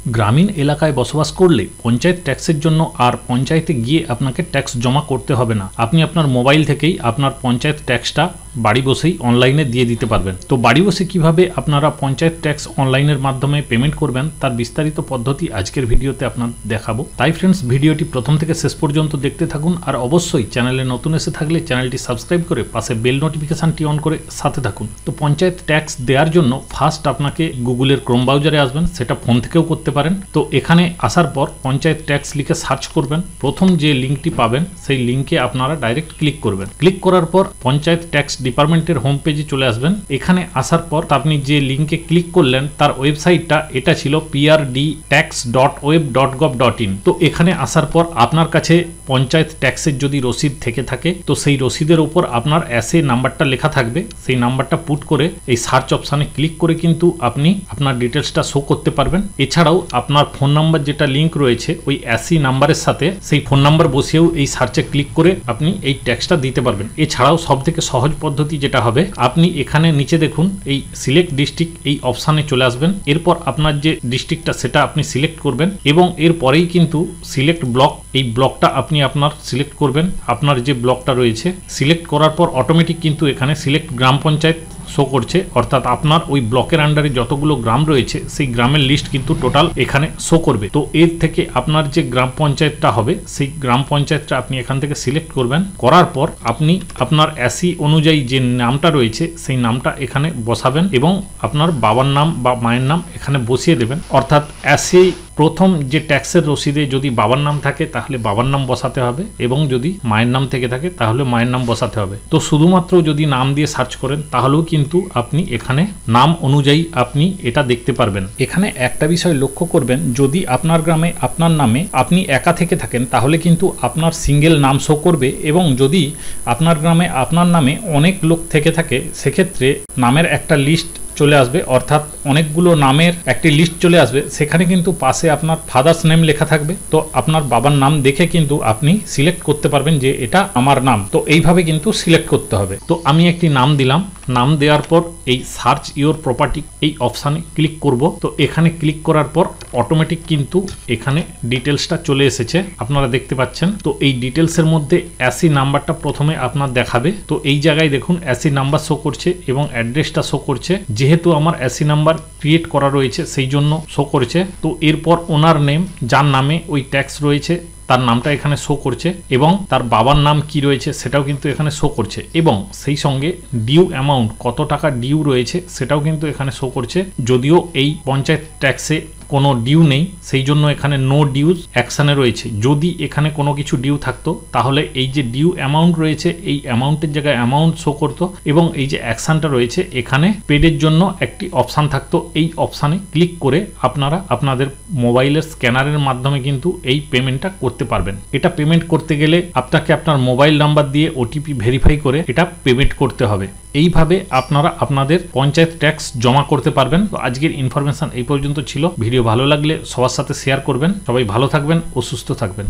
গ্রামীণ এলাকায় বসবাস করলে পঞ্চায়েত ট্যাক্সের জন্য আর পঞ্চায়েতে গিয়ে আপনাকে ট্যাক্স জমা করতে হবে না। আপনি আপনার মোবাইল থেকেই আপনার পঞ্চায়েত ট্যাক্সটা বাড়ি বসেই অনলাইনে দিয়ে দিতে পারবেন। তো বাড়ি বসে কিভাবে আপনারা পঞ্চায়েত ট্যাক্স অনলাইনের মাধ্যমে পেমেন্ট করবেন তার বিস্তারিত পদ্ধতি আজকের ভিডিওতে আপনাদের দেখাবো। তাই ফ্রেন্ডস, ভিডিওটি প্রথম থেকে শেষ পর্যন্ত দেখতে থাকুন, আর অবশ্যই চ্যানেলে নতুন এসে থাকলে চ্যানেলটি সাবস্ক্রাইব করে পাশে বেল নোটিফিকেশনটি অন করে সাথে থাকুন। তো পঞ্চায়েত ট্যাক্স দেওয়ার জন্য ফার্স্ট আপনাকে গুগলের ক্রোম ব্রাউজারে আসবেন, সেটা ফোন থেকেও করতে পারেন। তো এখানে আসার পর পঞ্চায়েত ট্যাক্স লিখে সার্চ করবেন। প্রথম যে লিঙ্কটি পাবেন সেই লিঙ্কে আপনারা ডাইরেক্ট ক্লিক করবেন। ক্লিক করার পর পঞ্চায়েত ট্যাক্স ডিপার্টমেন্টের হোম পেজে চলে আসবেন। এখানে আসার পর আপনি যে লিঙ্কে ক্লিক করলেন তার ওয়েবসাইটটা এটা ছিল prdtax.web.gov.in। তো এখানে আসার পর আপনার কাছে পঞ্চায়েত ট্যাক্সের যদি রসিদ থেকে থাকে তো সেই রসিদের উপর আপনার এসএ নাম্বারটা লেখা থাকবে। সেই নাম্বারটা পুট করে এই সার্চ অপশানে ক্লিক করে কিন্তু আপনি আপনার ডিটেলসটা শো করতে পারবেন। এছাড়াও আপনার ফোন নাম্বার যেটা লিঙ্ক রয়েছে ওই এসি নাম্বারের সাথে সেই ফোন নাম্বার বসিয়েও এই সার্চে ক্লিক করে আপনি এই ট্যাক্সটা দিতে পারবেন। এছাড়াও সবথেকে সহজ পদ্ধতি যেটা হবে, আপনি এখানে নিচে দেখুন এই সিলেক্ট ডিস্ট্রিক্ট এই অপশানে চলে আসবেন। এরপর আপনার যে ডিস্ট্রিক্টটা সেটা আপনি সিলেক্ট করবেন এবং এরপরেই কিন্তু সিলেক্ট ব্লক, এই ব্লকটা আপনি আপনার সিলেক্ট করবেন। আপনার যে ব্লকটা রয়েছে সিলেক্ট করার পর অটোমেটিক কিন্তু এখানে সিলেক্ট গ্রাম পঞ্চায়েত শো করছে, অর্থাৎ আপনার ওই ব্লকের আন্ডারে যতগুলো গ্রাম রয়েছে সেই গ্রামের লিস্ট কিন্তু টোটাল এখানে শো করবে। তো এর থেকে আপনার যে গ্রাম পঞ্চায়েতটা হবে সেই গ্রাম পঞ্চায়েতটা আপনি এখান থেকে সিলেক্ট করবেন। করার পর আপনি আপনার এসি অনুযায়ী যে নামটা রয়েছে সেই নামটা এখানে বসাবেন এবং আপনার বাবার নাম বা মায়ের নাম এখানে বসিয়ে দেবেন। অর্থাৎ এসি প্রথম যে ট্যাক্সের রসিদে যদি বাবার নাম থাকে তাহলে বাবার নাম বসাতে হবে এবং যদি মায়ের নাম থেকে থাকে তাহলে মায়ের নাম বসাতে হবে। তো শুধুমাত্র যদি নাম দিয়ে সার্চ করেন তাহলেও কিন্তু আপনি এখানে নাম অনুযায়ী আপনি এটা দেখতে পারবেন। এখানে একটা বিষয় লক্ষ্য করবেন, যদি আপনার গ্রামে আপনার নামে আপনি একা থেকে থাকেন তাহলে কিন্তু আপনার সিঙ্গেল নাম শো করবে, এবং যদি আপনার গ্রামে আপনার নামে অনেক লোক থেকে থাকে সেক্ষেত্রে নামের একটা লিস্ট চলে আসবে, অর্থাৎ অনেকগুলো নামের একটি লিস্ট চলে আসবে। সেখানে কিন্তু পাশে আপনার ফাদার্স নেম লেখা থাকবে। তো আপনার বাবার নাম দেখে কিন্তু আপনি সিলেক্ট করতে পারবেন যে এটা আমার নাম। তো এইভাবে কিন্তু সিলেক্ট করতে হবে। তো আমি একটি নাম দিলাম। নাম দেওয়ার পর এই সার্চ ইওর প্রপার্টি এই অপশানে ক্লিক করব। তো এখানে ক্লিক করার পর অটোমেটিক কিন্তু এখানে ডিটেলসটা চলে এসেছে, আপনারা দেখতে পাচ্ছেন। তো এই ডিটেলসের মধ্যে এসি নাম্বারটা প্রথমে আপনার দেখাবে। তো এই জায়গায় দেখুন এসি নাম্বার শো করছে এবং অ্যাড্রেসটা শো করছে। যেহেতু আমার এসি নাম্বার ক্রিয়েট করা রয়েছে সেই জন্য শো করছে। তো এরপর ওনার নেম, যার নামে ওই ট্যাক্স রয়েছে তার নামটা এখানে শো করছে এবং তার বাবার নাম কি রয়েছে সেটাও কিন্তু এখানে শো করছে, এবং সেই সঙ্গে ডিউ অ্যামাউন্ট কত টাকা ডিউ রয়েছে সেটাও কিন্তু এখানে শো করছে। যদিও এই পঞ্চায়েত ট্যাক্সে কোনো ডিউ নেই সেই জন্য এখানে নো ডিউজ অ্যাকশানে রয়েছে। যদি এখানে কোনো কিছু ডিউ থাকতো তাহলে এই যে ডিউ অ্যামাউন্ট রয়েছে এই অ্যামাউন্টের জায়গায় অ্যামাউন্ট শো করতো, এবং এই যে অ্যাকশানটা রয়েছে এখানে পেডের জন্য একটি অপশান থাকতো। এই অপশানে ক্লিক করে আপনারা আপনাদের মোবাইলের স্ক্যানারের মাধ্যমে কিন্তু এই পেমেন্টটা করতে পারবেন। এটা পেমেন্ট করতে গেলে আপনাকে আপনার মোবাইল নাম্বার দিয়ে ওটিপি ভেরিফাই করে এটা পেমেন্ট করতে হবে। এইভাবে আপনারা আপনাদের পঞ্চায়েত ট্যাক্স জমা করতে পারবেন। তো আজকের ইনফরমেশন এই পর্যন্ত ছিল। ভিডিও ভালো লাগলে সবার সাথে শেয়ার করবেন। সবাই ভালো থাকবেন ও সুস্থ থাকবেন।